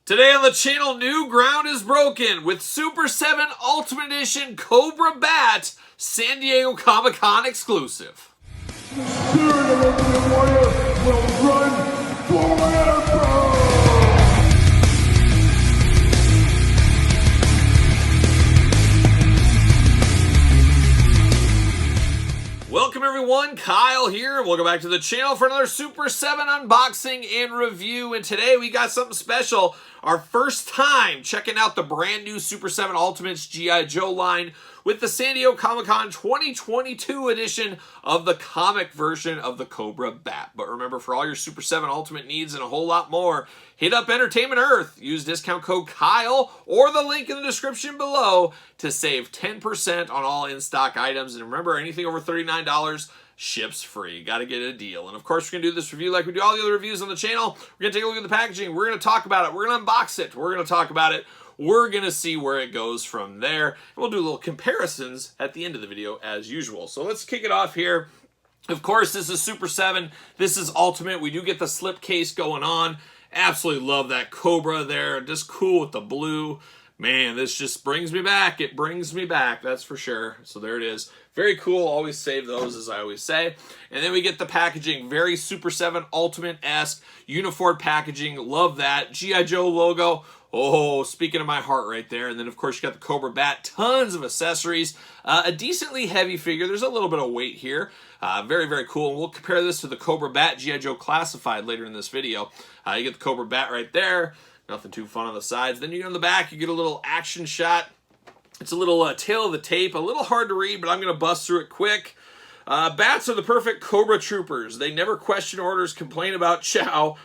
Today on the channel, new ground is broken with Super 7 Ultimate Edition Cobra B.A.T. San Diego Comic-Con exclusive. The spirit of Ultimate Warrior will run forever! Welcome everyone, Kyle here. Welcome back to the channel for another Super 7 unboxing and review. And today we got something special. Our first time checking out the brand new Super 7 Ultimates G.I. Joe line with the San Diego Comic-Con 2022 edition of the comic version of the Cobra B.A.T. But remember, for all your Super 7 Ultimate needs and a whole lot more, hit up Entertainment Earth. Use discount code Kyle or the link in the description below to save 10% on all in-stock items. And remember, anything over $39 ships free. Got to get a deal. And of course, we're going to do this review like we do all the other reviews on the channel. We're going to take a look at the packaging. We're going to talk about it. We're going to unbox it. We're going to talk about it. We're going to see where it goes from there. And we'll do little comparisons at the end of the video as usual. So let's kick it off here. Of course, this is Super 7. This is Ultimate. We do get the slip case going on. Absolutely love that Cobra there. Just cool with the blue. Man, this just brings me back. It brings me back, that's for sure. So there it is. Very cool. Always save those, as I always say. And then we get the packaging. Very Super 7 Ultimate-esque. Uniform packaging. Love that. G.I. Joe logo. Oh, speaking of my heart right there. And then, of course, you got the Cobra B.A.T. Tons of accessories. A decently heavy figure. There's a little bit of weight here. Very, very cool. And we'll compare this to the Cobra B.A.T. G.I. Joe Classified later in this video. You get the Cobra B.A.T. right there. Nothing too fun on the sides. Then you get on the back, you get a little action shot. It's a little tail of the tape. A little hard to read, but I'm going to bust through it quick. Bats are the perfect Cobra troopers. They never question orders, complain about chow,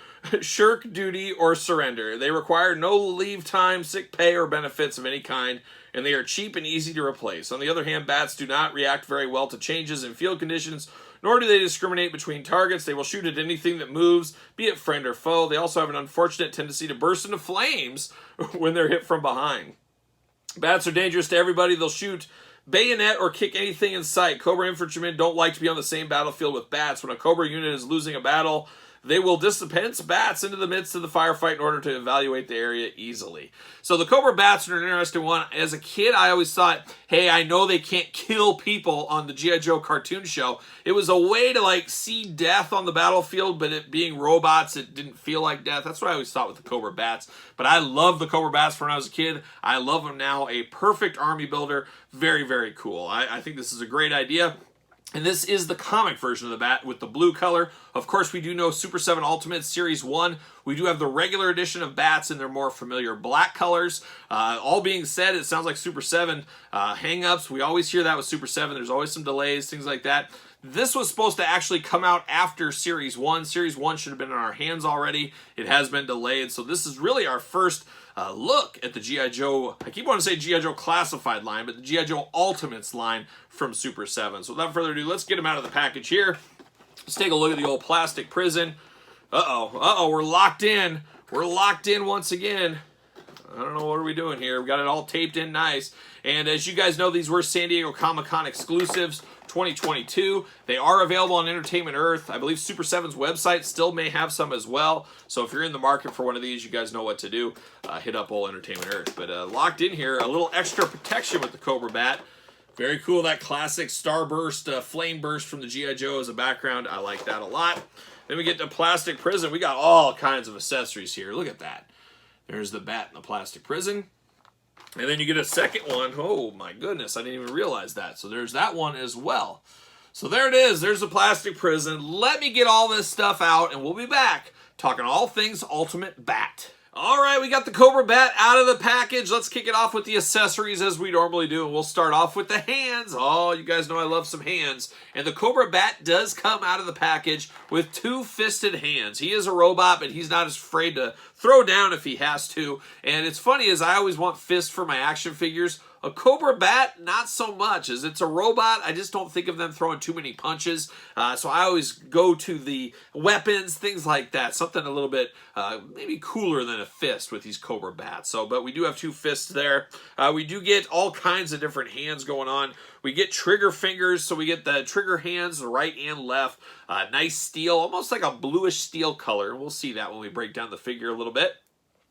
shirk duty, or surrender. They require no leave time, sick pay, or benefits of any kind, and they are cheap and easy to replace. On the other hand, bats do not react very well to changes in field conditions, nor do they discriminate between targets. They will shoot at anything that moves, be it friend or foe. They also have an unfortunate tendency to burst into flames when they're hit from behind. Bats are dangerous to everybody. They'll shoot, bayonet, or kick anything in sight. Cobra infantrymen don't like to be on the same battlefield with bats. When a Cobra unit is losing a battle, they will dispense bats into the midst of the firefight in order to evaluate the area easily. So the Cobra B.A.T.s are an interesting one. As a kid, I always thought, hey, I know they can't kill people on the G.I. Joe cartoon show. It was a way to, like, see death on the battlefield, but it being robots, it didn't feel like death. That's what I always thought with the Cobra B.A.T.s. But I love the Cobra B.A.T.s from when I was a kid. I love them now. A perfect army builder. Very, very cool. I think this is a great idea. And this is the comic version of the Bat with the blue color. Of course, we do know Super 7 Ultimate Series 1. We do have the regular edition of Bats in their more familiar black colors. All being said, it sounds like Super 7 hang-ups. We always hear that with Super 7. There's always some delays, things like that. This was supposed to actually come out after Series 1. Series 1 should have been in our hands already. It has been delayed. So this is really our first look at the G.I. Joe, I keep wanting to say G.I. Joe Classified line, but the G.I. Joe Ultimates line from Super 7. So without further ado, let's get them out of the package here. Let's take a look at the old plastic prison. We're locked in. We're locked in once again. I don't know, what are we doing here? We got it all taped in nice. And as you guys know, these were San Diego Comic-Con exclusives 2022. They are available on Entertainment Earth. I believe Super 7's website still may have some as well. So if you're in the market for one of these, you guys know what to do. Hit up old Entertainment Earth. But locked in here, a little extra protection with the Cobra B.A.T. Very cool, that classic starburst, flame burst from the G.I. Joe as a background. I like that a lot. Then we get to plastic prison. We got all kinds of accessories here. Look at that. There's the bat in the plastic prison. And then you get a second one. Oh my goodness, I didn't even realize that. So there's that one as well. So there it is. There's the plastic prison. Let me get all this stuff out and we'll be back talking all things Ultimate B.A.T. All right, we got the Cobra B.A.T. out of the package. Let's kick it off with the accessories as we normally do. And we'll start off with the hands. Oh, you guys know I love some hands. And the Cobra B.A.T. does come out of the package with two-fisted hands. He is a robot, but he's not as afraid to throw down if he has to. And it's funny, is I always want fists for my action figures. A Cobra B.A.T, not so much. As it's a robot, I just don't think of them throwing too many punches. So I always go to the weapons, things like that. Something a little bit maybe cooler than a fist with these Cobra B.A.Ts. So, but we do have two fists there. We do get all kinds of different hands going on. We get trigger fingers, so we get the trigger hands, the right and left. Nice steel, almost like a bluish steel color. We'll see that when we break down the figure a little bit.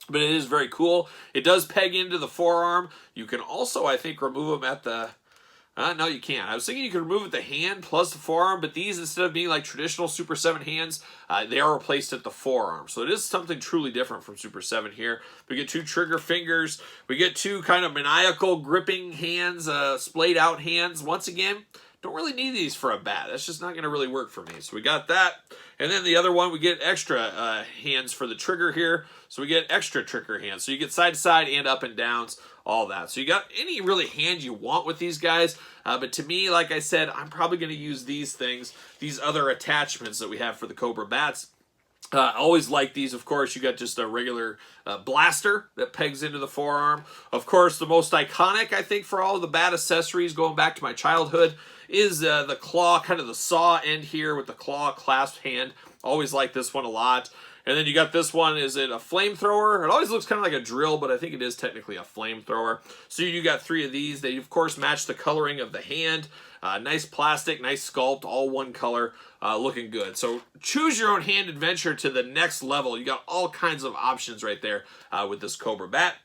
but it is very cool. It does peg into the forearm. You can also, I think, remove them at the... no, you can't. I was thinking you could remove it the hand plus the forearm, but these, instead of being like traditional Super 7 hands, they are replaced at the forearm. So it is something truly different from Super 7 here. We get 2 trigger fingers. We get 2 kind of maniacal gripping hands, splayed out hands. Once again, don't really need these for a bat. That's just not going to really work for me. So we got that. And then the other one, we get extra hands for the trigger here. So we get extra trigger hands. So you get side to side and up and downs, all that. So you got any really hand you want with these guys. But to me, like I said, I'm probably going to use these things, these other attachments that we have for the Cobra bats. Always like these. Of course, you got just a regular blaster that pegs into the forearm. Of course, the most iconic, I think, for all of the bat accessories going back to my childhood is the claw, kind of the saw end here with the claw clasped hand. Always like this one a lot. And then you got this one. Is it a flamethrower? It always looks kind of like a drill, but I think it is technically a flamethrower. So you got 3 of these. They, of course, match the coloring of the hand. Nice plastic, nice sculpt, all one color, looking good. So choose your own hand adventure to the next level. You got all kinds of options right there with this Cobra bat.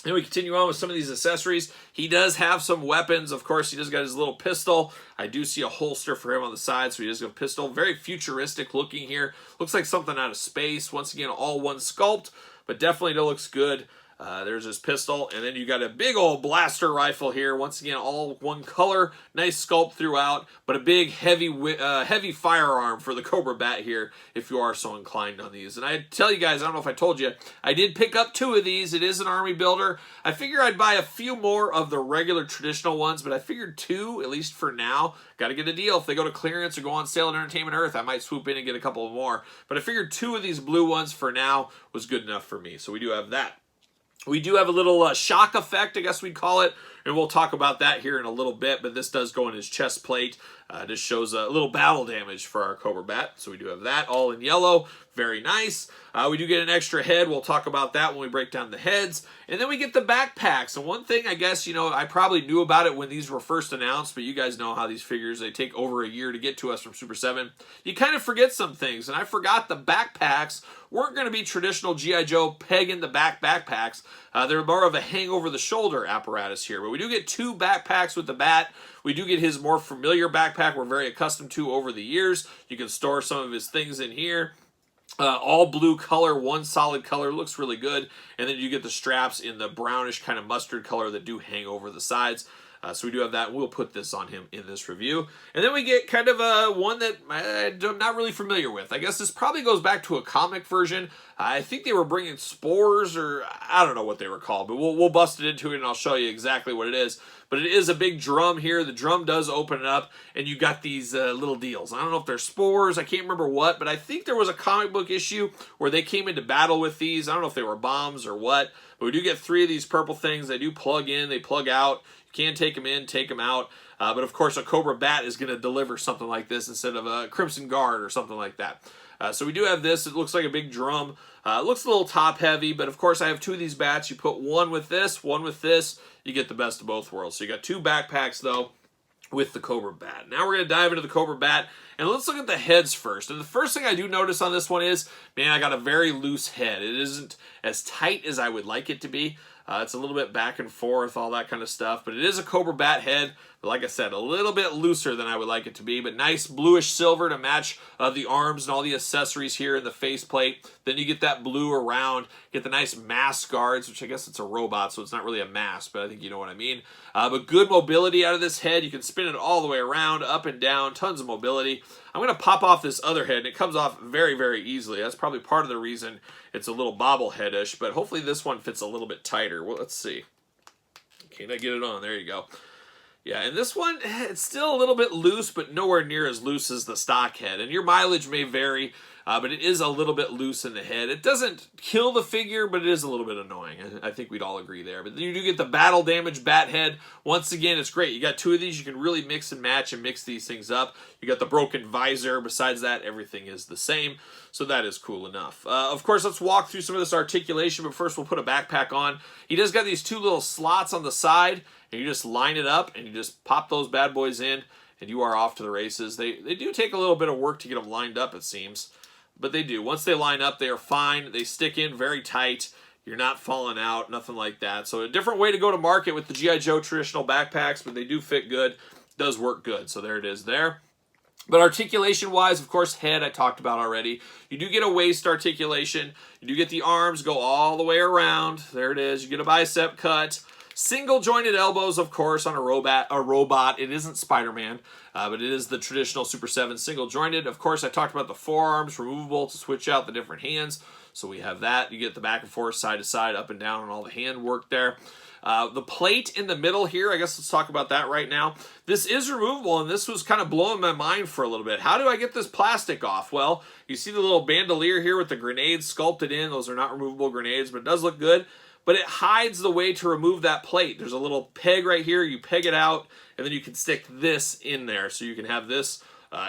Then we continue on with some of these accessories. He does have some weapons. Of course, he does got his little pistol. I do see a holster for him on the side, so he does got a pistol. Very futuristic looking here. Looks like something out of space. Once again, all one sculpt, but definitely looks good. There's his pistol, and then you got a big old blaster rifle here. Once again, all one color, nice sculpt throughout, but a big heavy firearm for the Cobra bat here, if you are so inclined on these. And I tell you guys, I don't know if I told you, I did pick up 2 of these. It is an army builder. I figure I'd buy a few more of the regular traditional ones, but I figured 2, at least for now. Got to get a deal. If they go to clearance or go on sale at Entertainment Earth, I might swoop in and get a couple more. But I figured 2 of these blue ones for now was good enough for me. So we do have that. We do have a little shock effect, I guess we'd call it, and we'll talk about that here in a little bit, but this does go in his chest plate. This shows a little battle damage for our Cobra bat, so we do have that all in yellow. Very nice. We do get an extra head. We'll talk about that when we break down the heads. And then we get the backpacks. And one thing, I guess, you know, I probably knew about it when these were first announced, but you guys know how these figures, they take over a year to get to us from Super 7. You kind of forget some things, and I forgot the backpacks weren't going to be traditional G.I. Joe peg in the back backpacks. They're more of a hang over the shoulder apparatus here. But we do get 2 backpacks with the bat. We do get his more familiar backpack we're very accustomed to over the years. You can store some of his things in here. All blue color, one solid color, looks really good. And then you get the straps in the brownish kind of mustard color that do hang over the sides. So we do have that. We'll put this on him in this review. And then we get kind of one that I'm not really familiar with. I guess this probably goes back to a comic version. I think they were bringing spores, or I don't know what they were called, but we'll bust it into it and I'll show you exactly what it is. But it is a big drum here. The drum does open it up, and you got these little deals. I don't know if they're spores. I can't remember what, but I think there was a comic book issue where they came into battle with these. I don't know if they were bombs or what, but we do get 3 of these purple things. They do plug in, they plug out. You can take them in, take them out. But of course, a Cobra bat is going to deliver something like this instead of a Crimson Guard or something like that. So we do have this. It looks like a big drum. It looks a little top heavy, but of course I have 2 of these bats. You put one with this, you get the best of both worlds. So you got 2 backpacks though with the Cobra bat. Now we're going to dive into the Cobra bat, and let's look at the heads first. And the first thing I do notice on this one is, man, I got a very loose head. It isn't as tight as I would like it to be. It's a little bit back and forth, all that kind of stuff. But it is a Cobra bat head. But like I said, a little bit looser than I would like it to be. But nice bluish silver to match the arms and all the accessories here in the faceplate. Then you get that blue around. Get the nice mask guards, which I guess it's a robot, so it's not really a mask, but I think you know what I mean. But good mobility out of this head. You can spin it all the way around, up and down. Tons of mobility. I'm going to pop off this other head, and it comes off very, very easily. That's probably part of the reason it's a little bobblehead-ish, but hopefully this one fits a little bit tighter. Well, let's see. Can I get it on? There you go. Yeah, and this one, it's still a little bit loose, but nowhere near as loose as the stock head. And your mileage may vary, but it is a little bit loose in the head. It doesn't kill the figure, but it is a little bit annoying. I think we'd all agree there. But then you do get the battle damage bat head. Once again, it's great. You got 2 of these. You can really mix and match and mix these things up. You got the broken visor. Besides that, everything is the same. So that is cool enough. Of course, let's walk through some of this articulation, but first we'll put a backpack on. He does got these 2 little slots on the side, and you just line it up, and you just pop those bad boys in, and you are off to the races. They do take a little bit of work to get them lined up, it seems, but they do. Once they line up, they are fine. They stick in very tight. You're not falling out, nothing like that. So a different way to go to market with the G.I. Joe traditional backpacks, but they do fit good, does work good. So there it is there. But articulation-wise, of course, head I talked about already. You do get a waist articulation. You do get the arms go all the way around. There it is. You get a bicep cut. Single jointed elbows, of course, on a robot. It isn't Spider-Man, but it is the traditional Super 7 single jointed. Of course, I talked about the forearms removable to switch out the different hands. So we have that. You get the back and forth, side to side, up and down, and all the hand work there. The plate in the middle here, I guess let's talk about that right now. This is removable, and this was kind of blowing my mind for a little bit. How do I get this plastic off? Well, you see the little bandolier here with the grenades sculpted in. Those are not removable grenades, but it does look good. But it hides the way to remove that plate. There's a little peg right here. You peg it out, and then you can stick this in there. So you can have this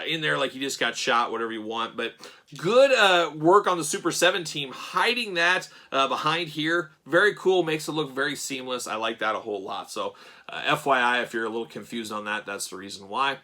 in there like you just got shot, whatever you want. But good work on the Super 7 team, hiding that behind here. Very cool, makes it look very seamless. I like that a whole lot. So FYI, if you're a little confused on that, that's the reason why.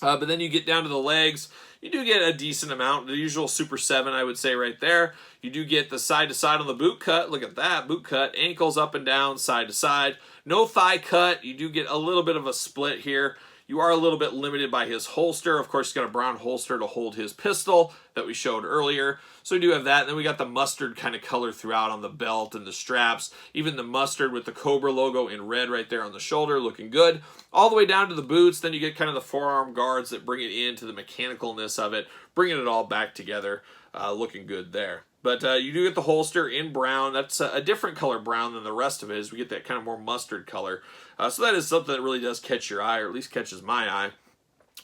But then you get down to the legs. You do get a decent amount. The usual Super 7, I would say, right there. You do get the side-to-side on the boot cut. Look at that, boot cut. Ankles up and down, side-to-side. No thigh cut. You do get a little bit of a split here. You are a little bit limited by his holster. Of course, he's got a brown holster to hold his pistol that we showed earlier. So we do have that. And then we got the mustard kind of color throughout on the belt and the straps. Even the mustard with the Cobra logo in red right there on the shoulder, looking good. All the way down to the boots. Then you get kind of the forearm guards that bring it into the mechanicalness of it, bringing it all back together, looking good there. But you do get the holster in brown. That's a different color brown than the rest of it is. We get that kind of more mustard color. So that is something that really does catch your eye, or at least catches my eye.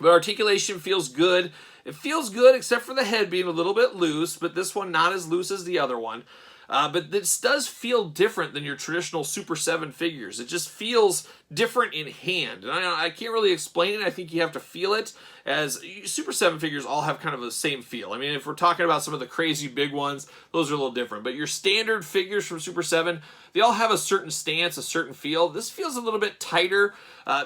But articulation feels good. It feels good except for the head being a little bit loose, but this one not as loose as the other one. But this does feel different than your traditional Super 7 figures. It just feels different in hand. And I can't really explain it. I think you have to feel it, as Super 7 figures all have kind of the same feel. I mean, if we're talking about some of the crazy big ones, those are a little different. But your standard figures from Super 7, they all have a certain stance, a certain feel. This feels a little bit tighter.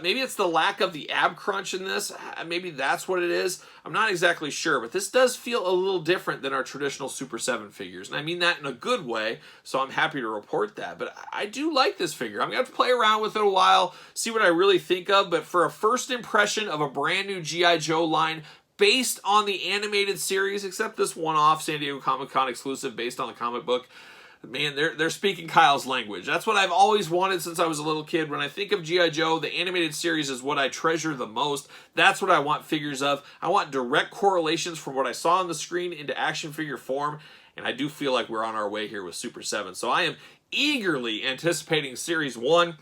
Maybe it's the lack of the ab crunch in this. Maybe that's what it is. I'm not exactly sure, but this does feel a little different than our traditional Super 7 figures. And I mean that in a good way, so I'm happy to report that. But I do like this figure. I'm going to have to play around with it a while, see what I really think of. But for a first impression of a brand new G.I. Joe line based on the animated series, except this one-off San Diego Comic-Con exclusive based on the comic book, man, they're speaking Kyle's language. That's what I've always wanted since I was a little kid. When I think of G.I. Joe, the animated series is what I treasure the most. That's what I want figures of. I want direct correlations from what I saw on the screen into action figure form, and I do feel like we're on our way here with Super 7. So I am eagerly anticipating Series 1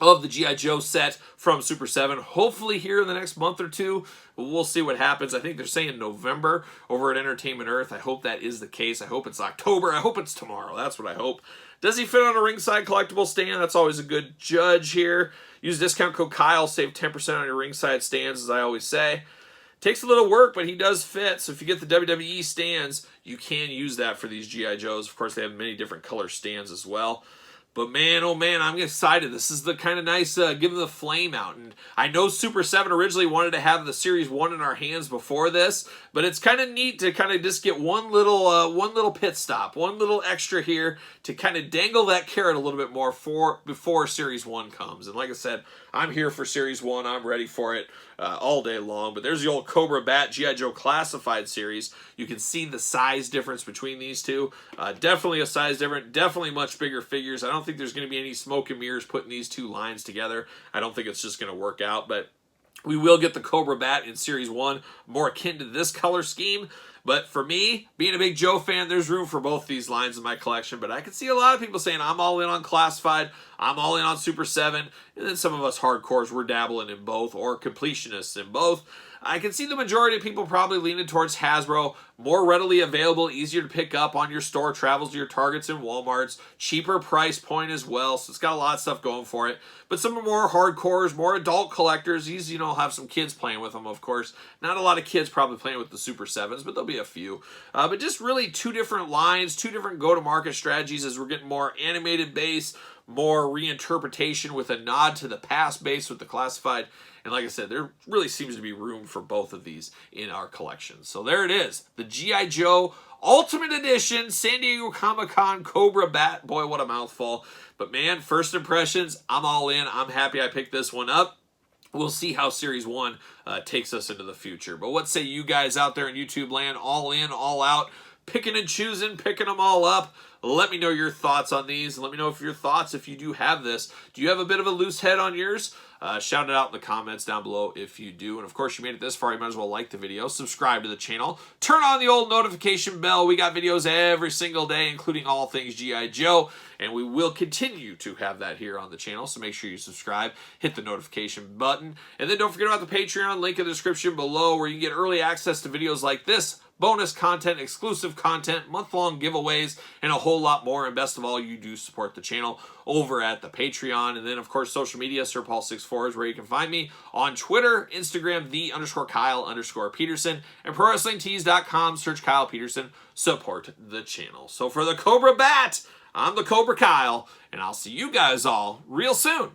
of the G.I. Joe set from Super 7, hopefully here in the next month or two. We'll see what happens. I think they're saying November over at Entertainment Earth. I hope that is the case. I hope it's October. I hope it's tomorrow. That's what I hope. Does he fit on a ringside collectible stand? That's always a good judge here. Use discount code Kyle, save 10% on your ringside stands, as I always say. Takes a little work, but he does fit. So if you get the WWE stands, you can use that for these G.I. Joes. Of course, they have many different color stands as well. But man, oh man, I'm excited. This is the kind of nice, give them the flame out. And I know Super 7 originally wanted to have the Series 1 in our hands before this, but it's kind of neat to kind of just get one little pit stop, one little extra here to kind of dangle that carrot a little bit more before Series 1 comes. And like I said, I'm here for Series 1. I'm ready for it all day long. But there's the old Cobra B.A.T G.I. Joe Classified series. You can see the size difference between these two. Definitely a size difference. Definitely much bigger figures. I don't think there's going to be any smoke and mirrors putting these two lines together. I don't think it's just going to work out. But we will get the Cobra B.A.T in Series 1, more akin to this color scheme. But for me, being a big Joe fan, there's room for both these lines in my collection. But I can see a lot of people saying, I'm all in on Classified, I'm all in on Super 7. And then some of us hardcores, we're dabbling in both, or completionists in both. I can see the majority of people probably leaning towards Hasbro. More readily available, easier to pick up on your store travels to your Targets and Walmarts. Cheaper price point as well, so it's got a lot of stuff going for it. But some are more hardcores, more adult collectors. These, have some kids playing with them, of course. Not a lot of kids probably playing with the Super 7s, but there'll be a few. But just really two different lines, two different go-to-market strategies as we're getting more animated base, more reinterpretation with a nod to the past base with the classified. And like I said, there really seems to be room for both of these in our collection. So there it is, the G.I. Joe Ultimate Edition San Diego Comic-Con Cobra B.A.T. Boy, what a mouthful. But man, first impressions, I'm all in. I'm happy I picked this one up. We'll see how Series 1 takes us into the future. But what say you guys out there in YouTube land? All in, all out, picking and choosing, picking them all up. Let me know your thoughts on these. Let me know if your thoughts, if you do have this. Do you have a bit of a loose head on yours? Shout it out in the comments down below if you do. And of course, you made it this far, you might as well like the video, subscribe to the channel, turn on the old notification bell. We got videos every single day, including all things G.I. Joe, and we will continue to have that here on the channel. So make sure you subscribe, hit the notification button, and then don't forget about the Patreon, link in the description below, where you can get early access to videos like this, bonus content, exclusive content, month-long giveaways, and a whole lot more. And best of all, you do support the channel over at the Patreon. And then, of course, social media, SirPaul64 is where you can find me on Twitter, Instagram, _Kyle_Peterson, and ProWrestlingTees.com. Search Kyle Peterson. Support the channel. So for the Cobra B.A.T, I'm the Cobra Kyle, and I'll see you guys all real soon.